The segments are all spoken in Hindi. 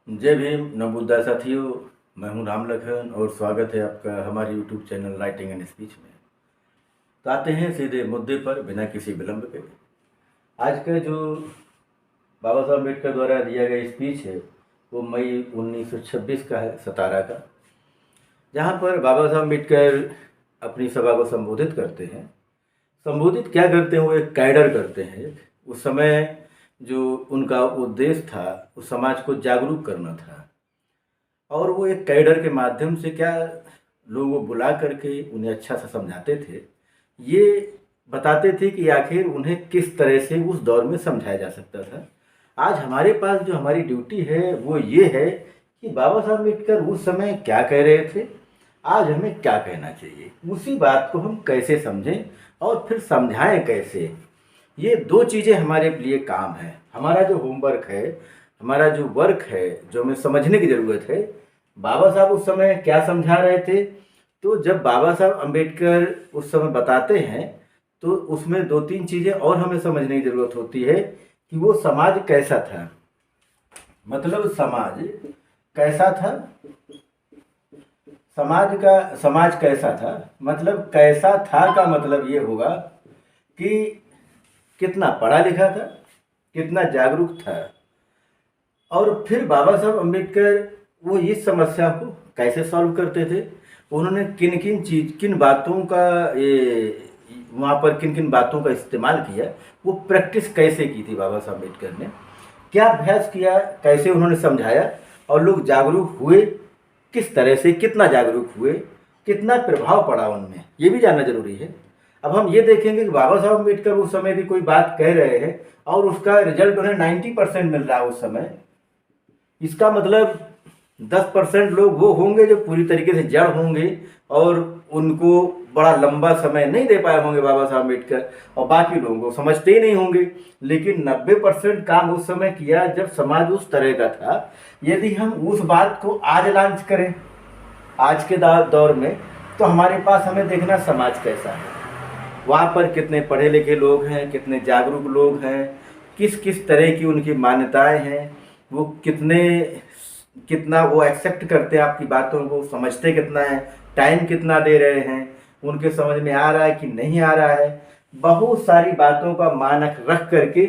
जय भीम नवबुद्धा साथियों। मैं हूं राम लखन और स्वागत है आपका हमारे YouTube channel writing and speech में। तो आते हैं सीधे मुद्दे पर बिना किसी विलंब के। आज का जो बाबा साहब अम्बेडकर द्वारा दिया गया स्पीच है वो मई 1926 का है, सतारा का, जहाँ पर बाबा साहब अम्बेडकर अपनी सभा को संबोधित करते हैं। संबोधित क्या करते हैं, वो एक कैडर करते हैं। उस समय जो उनका उद्देश्य था वो समाज को जागरूक करना था, और वो एक कैडर के माध्यम से क्या लोगों को बुला करके उन्हें अच्छा सा समझाते थे। ये बताते थे कि आखिर उन्हें किस तरह से उस दौर में समझाया जा सकता था। आज हमारे पास जो हमारी ड्यूटी है वो ये है कि बाबा साहब अम्बेडकर उस समय क्या कह रहे थे, आज हमें क्या कहना चाहिए, उसी बात को हम कैसे समझें और फिर समझाएं कैसे। ये दो चीज़ें हमारे लिए काम है। हमारा जो होमवर्क है, हमारा जो वर्क है, जो हमें समझने की ज़रूरत है, बाबा साहब उस समय क्या समझा रहे थे। तो जब बाबा साहब अम्बेडकर उस समय बताते हैं तो उसमें दो तीन चीज़ें और हमें समझने की ज़रूरत होती है कि वो समाज कैसा था। मतलब समाज कैसा था, समाज कैसा था, मतलब कैसा था का मतलब ये होगा कि कितना पढ़ा लिखा था, कितना जागरूक था। और फिर बाबा साहब अम्बेडकर वो इस समस्या को कैसे सॉल्व करते थे, उन्होंने किन बातों का ये वहाँ पर किन किन बातों का इस्तेमाल किया, वो प्रैक्टिस कैसे की थी बाबा साहब अम्बेडकर ने, क्या अभ्यास किया, कैसे उन्होंने समझाया और लोग जागरूक हुए, किस तरह से, कितना जागरूक हुए, कितना प्रभाव पड़ा उनमें, ये भी जानना जरूरी है। अब हम ये देखेंगे कि बाबा साहब अम्बेडकर उस समय भी कोई बात कह रहे हैं और उसका रिजल्ट उन्हें 90% मिल रहा है उस समय। इसका मतलब 10% लोग वो होंगे जो पूरी तरीके से जड़ होंगे और उनको बड़ा लंबा समय नहीं दे पाए होंगे बाबा साहब अम्बेडकर, और बाकी लोगों को समझते ही नहीं होंगे। लेकिन 90% काम उस समय किया जब समाज उस तरह का था। यदि हम उस बात को आज लॉन्च करें आज के दौर में, तो हमारे पास हमें देखना समाज कैसा है, वहाँ पर कितने पढ़े लिखे लोग हैं, कितने जागरूक लोग हैं, किस किस तरह की उनकी मान्यताएं हैं, वो कितना वो एक्सेप्ट करते हैं आपकी बातों को, समझते कितना है, टाइम कितना दे रहे हैं, उनके समझ में आ रहा है कि नहीं आ रहा है। बहुत सारी बातों का मानक रख करके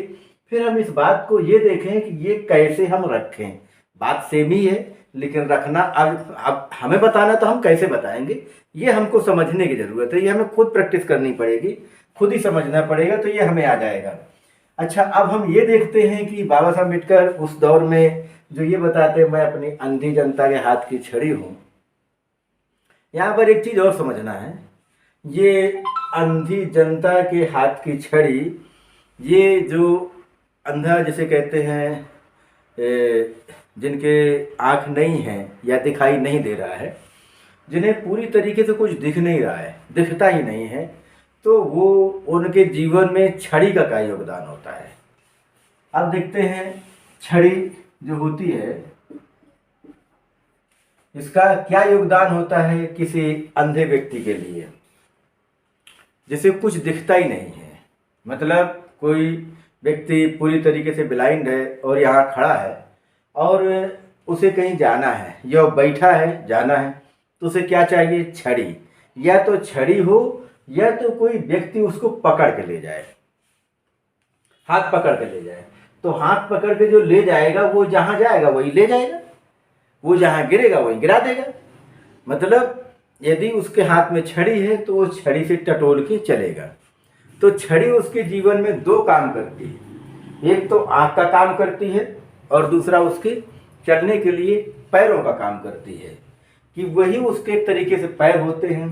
फिर हम इस बात को ये देखें कि ये कैसे हम रखें। बात सेम ही है लेकिन रखना अब हमें बताना तो हम कैसे बताएंगे, ये हमको समझने की ज़रूरत है। ये हमें खुद प्रैक्टिस करनी पड़ेगी, खुद ही समझना पड़ेगा, तो ये हमें आ जाएगा। अच्छा, अब हम ये देखते हैं कि बाबा साहब अम्बेडकर उस दौर में जो ये बताते हैं, मैं अपनी अंधी जनता के हाथ की छड़ी हूँ। यहाँ पर एक चीज़ और समझना है, ये अंधी जनता के हाथ की छड़ी, ये जो अंधा जिसे कहते हैं, जिनके आँख नहीं है या दिखाई नहीं दे रहा है, जिन्हें पूरी तरीके से कुछ दिख नहीं रहा है, दिखता ही नहीं है, तो वो उनके जीवन में छड़ी का क्या योगदान होता है। अब देखते हैं छड़ी जो होती है इसका क्या योगदान होता है किसी अंधे व्यक्ति के लिए जिसे कुछ दिखता ही नहीं है। मतलब कोई व्यक्ति पूरी तरीके से ब्लाइंड है और यहाँ खड़ा है और उसे कहीं जाना है या बैठा है, जाना है, तो उसे क्या चाहिए, छड़ी। या तो छड़ी हो या तो कोई व्यक्ति उसको पकड़ के ले जाए, हाथ पकड़ के ले जाए। तो हाथ पकड़ के जो ले जाएगा वो जहाँ जाएगा वही ले जाएगा, वो जहाँ गिरेगा वही गिरा देगा। मतलब यदि उसके हाथ में छड़ी है तो वो छड़ी से टटोल के चलेगा। तो छड़ी उसके जीवन में दो काम करती है, एक तो आँख का काम करती है और दूसरा उसके चलने के लिए पैरों का काम करती है। कि वही उसके एक तरीके से पैर होते हैं,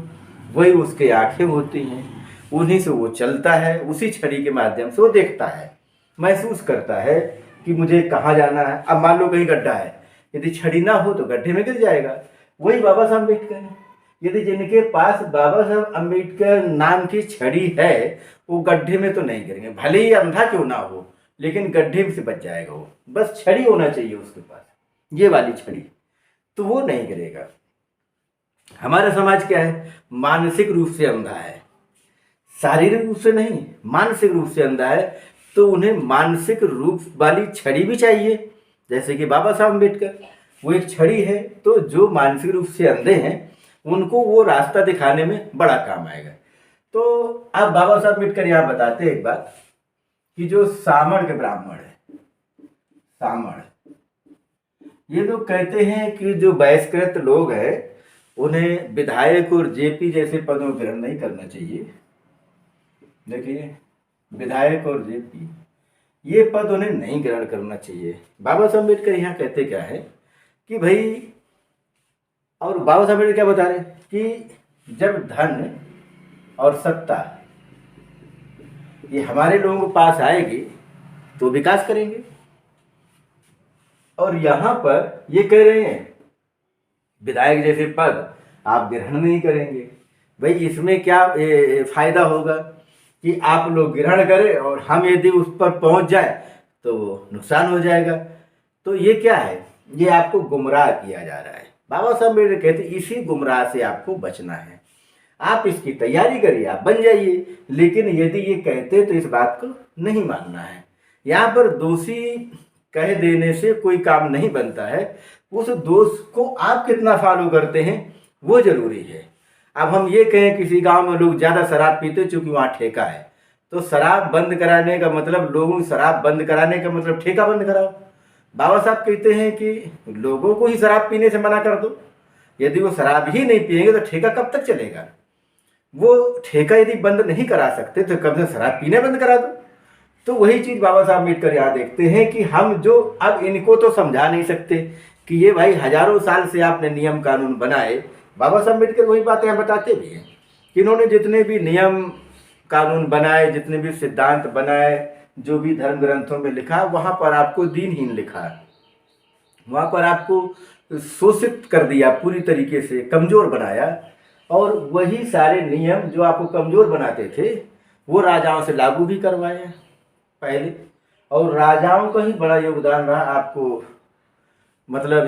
वही उसके आँखें होती हैं, उन्हीं से वो चलता है, उसी छड़ी के माध्यम से वो देखता है, महसूस करता है कि मुझे कहाँ जाना है। अब मान लो कहीं गड्ढा है, यदि छड़ी ना हो तो गड्ढे में गिर जाएगा। वही बाबा साहब अम्बेडकर है, यदि जिनके पास बाबा साहब अम्बेडकर नाम की छड़ी है वो गड्ढे में तो नहीं गिरेंगे, भले ही अंधा क्यों ना हो, लेकिन गड्ढे से बच जाएगा वो। बस छड़ी होना चाहिए उसके पास, ये वाली छड़ी, तो वो नहीं गिरेगा। हमारा समाज क्या है, मानसिक रूप से अंधा है, शारीरिक रूप से नहीं, मानसिक रूप से अंधा है। तो उन्हें मानसिक रूप वाली छड़ी भी चाहिए, जैसे कि बाबा साहब अम्बेडकर। वो एक छड़ी है। तो जो मानसिक रूप से अंधे हैं उनको वो रास्ता दिखाने में बड़ा काम आएगा। तो अब बाबा साहब अम्बेडकर यहाँ बताते हैं एक बात कि जो सामण के ब्राह्मण है, सामण, ये लोग कहते हैं कि जो बहिष्कृत लोग हैं उन्हें विधायक और जेपी जैसे पदों में ग्रहण नहीं करना चाहिए। देखिए, विधायक और जेपी ये पद उन्हें नहीं ग्रहण करना चाहिए। बाबा साहब अम्बेडकर यहाँ कहते क्या है कि भाई, और बाबा साहब अम्बेडकर क्या बता रहे हैं कि जब धन और सत्ता ये हमारे लोगों के पास आएगी तो विकास करेंगे। और यहाँ पर ये कह रहे हैं विधायक जैसे पद आप ग्रहण नहीं करेंगे। भाई इसमें क्या फायदा होगा कि आप लोग ग्रहण करें और हम यदि उस पर पहुंच जाए तो नुकसान हो जाएगा। तो ये क्या है, ये आपको गुमराह किया जा रहा है। बाबा साहब अम्बेडकर कहते इसी गुमराह से आपको बचना है। आप इसकी तैयारी करिए, आप बन जाइए, लेकिन यदि ये कहते तो इस बात को नहीं मानना है। यहाँ पर दोषी कह देने से कोई काम नहीं बनता है, उस दोष को आप कितना फॉलो करते हैं वो जरूरी है। अब हम ये कहें किसी गांव में लोग ज़्यादा शराब पीते चूँकि वहाँ ठेका है, तो शराब बंद कराने का मतलब, लोगों की शराब बंद कराने का मतलब ठेका बंद कराओ। बाबा साहब कहते हैं कि लोगों को ही शराब पीने से मना कर दो। यदि वो शराब ही नहीं पिएंगे तो ठेका कब तक चलेगा। वो ठेका यदि बंद नहीं करा सकते तो कब से शराब पीने बंद करा दो। तो वही चीज़ बाबा साहब अम्बेडकर यहाँ देखते हैं कि हम जो अब इनको तो समझा नहीं सकते कि ये भाई हजारों साल से आपने नियम कानून बनाए। बाबा साहब अम्बेडकर वही बातें यहाँ बताते भी हैं कि इन्होंने जितने भी नियम कानून बनाए, जितने भी सिद्धांत बनाए, जो भी धर्म ग्रंथों में लिखा, वहाँ पर आपको दीनहीन लिखा है, वहाँ पर आपको शोषित कर दिया, पूरी तरीके से कमज़ोर बनाया। और वही सारे नियम जो आपको कमज़ोर बनाते थे वो राजाओं से लागू भी करवाए पहले। और राजाओं का ही बड़ा योगदान रहा आपको, मतलब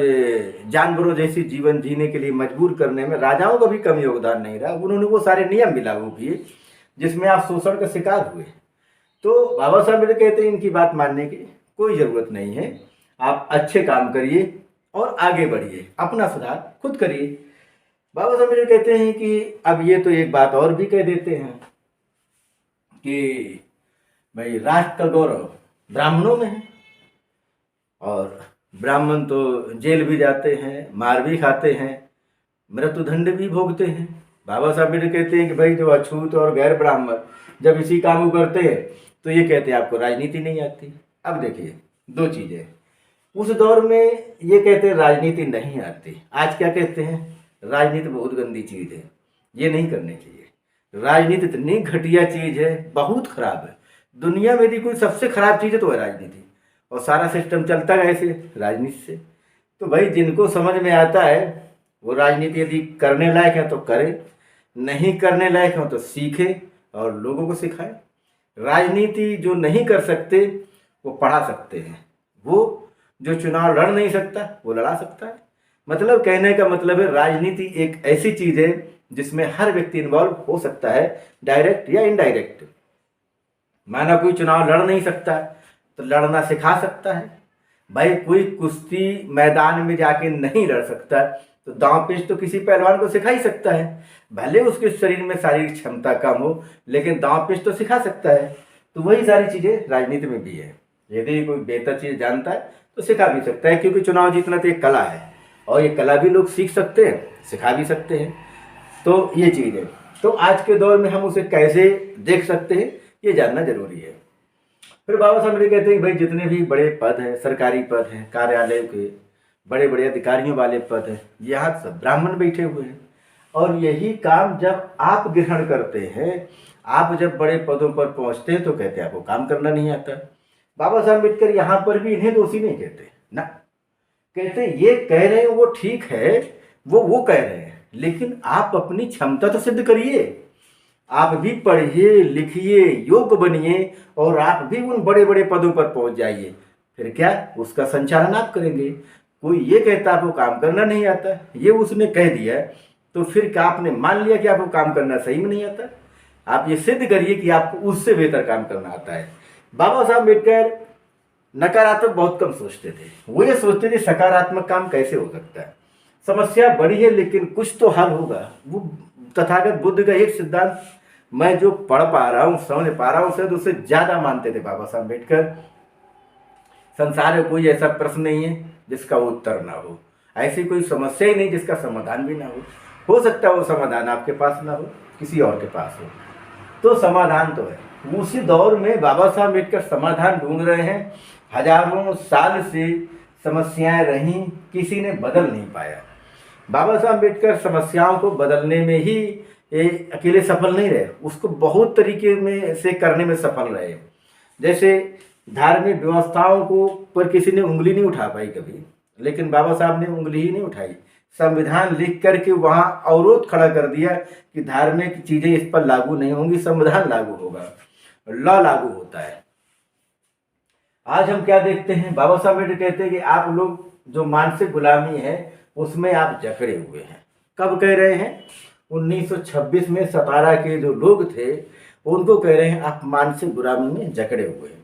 जानवरों जैसी जीवन जीने के लिए मजबूर करने में राजाओं का भी कम योगदान नहीं रहा। उन्होंने वो सारे नियम भी लागू किए जिसमें आप शोषण का शिकार हुए। तो बाबा साहब मेरे कहते हैं इनकी बात मानने की कोई ज़रूरत नहीं है। आप अच्छे काम करिए और आगे बढ़िए, अपना सुधार खुद करिए। बाबा साहब मेरे कहते हैं कि अब ये तो एक बात और भी कह देते हैं कि भाई राष्ट्र का गौरव ब्राह्मणों में है, और ब्राह्मण तो जेल भी जाते हैं, मार भी खाते हैं, मृत्युदंड भी भोगते हैं। बाबा साहब मेरे कहते हैं कि भाई जो अछूत और गैर ब्राह्मण जब इसी काम को करते हैं तो ये कहते हैं आपको राजनीति नहीं आती। अब देखिए दो चीज़ें, उस दौर में ये कहते हैं राजनीति नहीं आती, आज क्या कहते हैं राजनीति बहुत गंदी चीज़ है, ये नहीं करनी चाहिए। राजनीति इतनी घटिया चीज़ है, बहुत खराब है। दुनिया में यदि कोई सबसे खराब चीज़ है तो है राजनीति, और सारा सिस्टम चलता है ऐसे राजनीति से। तो भाई जिनको समझ में आता है वो राजनीति यदि करने लायक है तो करें, नहीं करने लायक हो तो सीखें और लोगों को सिखाएं। राजनीति जो नहीं कर सकते वो पढ़ा सकते हैं, वो जो चुनाव लड़ नहीं सकता वो लड़ा सकता है। मतलब कहने का मतलब है राजनीति एक ऐसी चीज़ है जिसमें हर व्यक्ति इन्वॉल्व हो सकता है, डायरेक्ट या इनडायरेक्ट। माना कोई चुनाव लड़ नहीं सकता तो लड़ना सिखा सकता है। भाई कोई कुश्ती मैदान में जाके नहीं लड़ सकता तो दांव पेच तो किसी पहलवान को सिखा ही सकता है। भले उसके शरीर में शारीरिक क्षमता कम हो लेकिन दांव पेच तो सिखा सकता है। तो वही सारी चीज़ें राजनीति में भी है। यदि कोई बेहतर चीज़ जानता है तो सिखा भी सकता है, क्योंकि चुनाव जीतना तो एक कला है और ये कला भी लोग सीख सकते हैं, सिखा भी सकते हैं। तो ये चीज़ है। तो आज के दौर में हम उसे कैसे देख सकते हैं ये जानना जरूरी है। फिर बाबा साहब मेरे कहते हैं भाई जितने भी बड़े पद हैं, सरकारी पद हैं, कार्यालय के बड़े बड़े अधिकारियों वाले पद हैं, यहाँ सब ब्राह्मण बैठे हुए हैं। और यही काम जब आप ग्रहण करते हैं, आप जब बड़े पदों पर पहुँचते हैं तो कहते हैं आपको काम करना नहीं आता। बाबा साहब अम्बेडकर यहाँ पर भी इन्हें दोषी नहीं कहते ना, कहते ये कह रहे हैं वो ठीक है, वो कह रहे हैं, लेकिन आप अपनी क्षमता तो सिद्ध करिए। आप भी पढ़िए लिखिए, योग्य बनिए और आप भी उन बड़े बड़े पदों पर पहुंच जाइए। फिर क्या उसका संचालन आप करेंगे। कोई ये कहता आपको काम करना नहीं आता, ये उसने कह दिया, तो फिर क्या आपने मान लिया कि आपको काम करना सही में नहीं आता। आप ये सिद्ध करिए कि आपको उससे बेहतर काम करना आता है। बाबा साहब अम्बेडकर नकारात्मक बहुत कम सोचते थे। वो ये सोचते थे सकारात्मक काम कैसे हो सकता है, समस्या बड़ी है लेकिन कुछ तो हल होगा। वो तथागत बुद्ध का एक सिद्धांत मैं जो पढ़ पा रहा हूँ, समझ पा रहा हूँ, शायद उससे ज़्यादा मानते थे बाबा साहब अम्बेडकर। संसार में कोई ऐसा प्रश्न नहीं है जिसका उत्तर ना हो, ऐसी कोई समस्या ही नहीं जिसका समाधान भी ना हो सकता है वो समाधान आपके पास ना हो, किसी और के पास हो, तो समाधान तो है। उसी दौर में बाबा साहब अम्बेडकर समाधान ढूंढ रहे हैं। हजारों साल से समस्याएं रहीं, किसी ने बदल नहीं पाया। बाबा साहब अम्बेडकर समस्याओं को बदलने में ही अकेले सफल नहीं रहे, उसको बहुत तरीके में से करने में सफल रहे। जैसे धार्मिक व्यवस्थाओं को पर किसी ने उंगली नहीं उठा पाई कभी, लेकिन बाबा साहब ने उंगली ही नहीं उठाई। संविधान लिख करके वहाँ अवरोध खड़ा कर दिया कि धार्मिक चीज़ें इस पर लागू नहीं होंगी, संविधान लागू होगा, लॉ लागू होता है। आज हम क्या देखते हैं, बाबा साहब अम्बेडकर कहते हैं कि आप लोग जो मानसिक गुलामी है उसमें आप जकड़े हुए हैं। कब कह रहे हैं? 1926 में 17 के जो लोग थे उनको कह रहे हैं आप मानसिक गुलामी में जकड़े हुए हैं।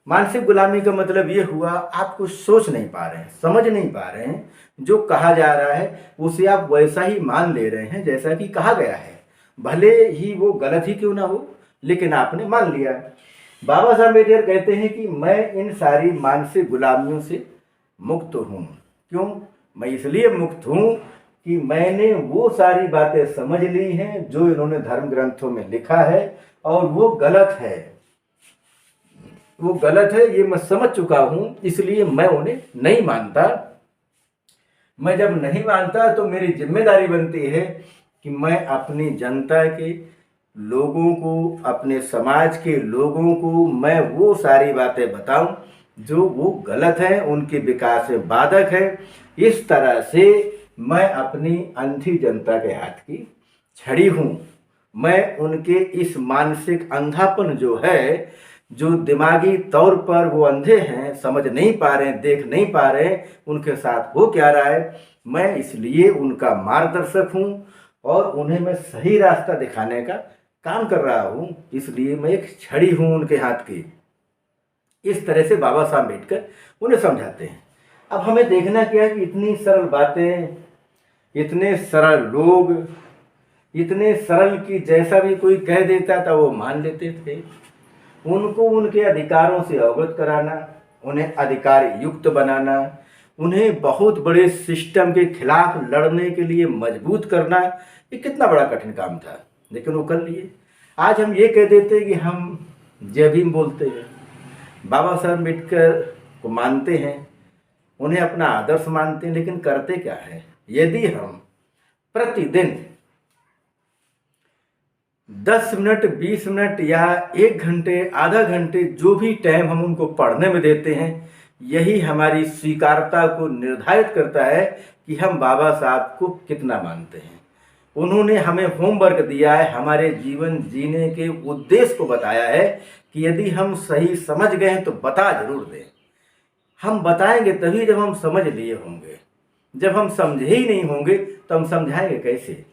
मानसिक गुलामी का मतलब ये हुआ आप कुछ सोच नहीं पा रहे हैं, समझ नहीं पा रहे हैं, जो कहा जा रहा है उसे आप वैसा ही मान ले रहे हैं जैसा कि कहा गया है, भले ही वो गलत ही क्यों ना हो, लेकिन आपने मान लिया। बाबा साहब अम्बेडकर कहते हैं कि मैं इन सारी मानसिक गुलामियों से मुक्त हूँ। क्यों? मैं इसलिए मुक्त हूँ कि मैंने वो सारी बातें समझ ली हैं जो इन्होंने धर्म ग्रंथों में लिखा है, और वो गलत है, वो गलत है, ये मैं समझ चुका हूँ, इसलिए मैं उन्हें नहीं मानता। मैं जब नहीं मानता तो मेरी जिम्मेदारी बनती है कि मैं अपनी जनता के लोगों को, अपने समाज के लोगों को मैं वो सारी बातें बताऊं जो वो गलत हैं, उनके विकास में बाधक है। इस तरह से मैं अपनी अंधी जनता के हाथ की छड़ी हूँ। मैं उनके इस मानसिक अंधापन जो है, जो दिमागी तौर पर वो अंधे हैं, समझ नहीं पा रहे हैं, देख नहीं पा रहे हैं उनके साथ हो क्या रहा है, मैं इसलिए उनका मार्गदर्शक हूँ और उन्हें मैं सही रास्ता दिखाने का काम कर रहा हूँ, इसलिए मैं एक छड़ी हूँ उनके हाथ की। इस तरह से बाबा साहब अम्बेडकर उन्हें समझाते हैं। अब हमें देखना क्या है कि इतनी सरल बातें, इतने सरल लोग, इतने सरल कि जैसा भी कोई कह देता था वो मान लेते थे। उनको उनके अधिकारों से अवगत कराना, उन्हें अधिकार युक्त बनाना, उन्हें बहुत बड़े सिस्टम के खिलाफ लड़ने के लिए मजबूत करना, ये कितना बड़ा कठिन काम था, लेकिन वो कर लिए। आज हम ये कह देते हैं कि हम जय भीम बोलते हैं, बाबा साहब अम्बेडकर को मानते हैं, उन्हें अपना आदर्श मानते हैं, लेकिन करते क्या है? यदि हम प्रतिदिन 10 मिनट, 20 मिनट या 1 घंटे, आधा घंटे, जो भी टाइम हम उनको पढ़ने में देते हैं, यही हमारी स्वीकारता को निर्धारित करता है कि हम बाबा साहब को कितना मानते हैं। उन्होंने हमें होमवर्क दिया है, हमारे जीवन जीने के उद्देश्य को बताया है कि यदि हम सही समझ गए हैं तो बता जरूर दें। हम बताएंगे तभी जब हम समझ लिए होंगे, जब हम समझे ही नहीं होंगे तो हम समझाएंगे कैसे?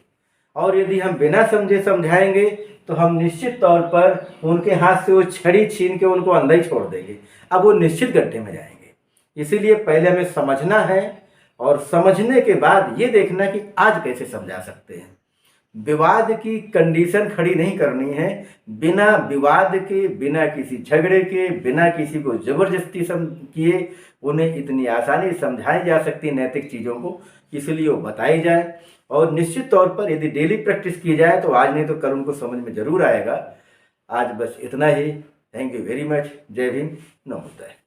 और यदि हम बिना समझे समझाएंगे तो हम निश्चित तौर पर उनके हाथ से वो छड़ी छीन के उनको अंदर ही छोड़ देंगे, अब वो निश्चित गड्ढे में जाएंगे। इसीलिए पहले हमें समझना है, और समझने के बाद ये देखना कि आज कैसे समझा सकते हैं। विवाद की कंडीशन खड़ी नहीं करनी है, बिना विवाद के, बिना किसी झगड़े के, बिना किसी को जबरदस्ती किए उन्हें इतनी आसानी से समझाई जा सकती नैतिक चीज़ों को, इसलिए वो बताई जाए। और निश्चित तौर पर यदि डेली प्रैक्टिस की जाए तो आज नहीं तो कल उनको समझ में ज़रूर आएगा। आज बस इतना ही। Thank you very much. जय भीम। नमोस्तै।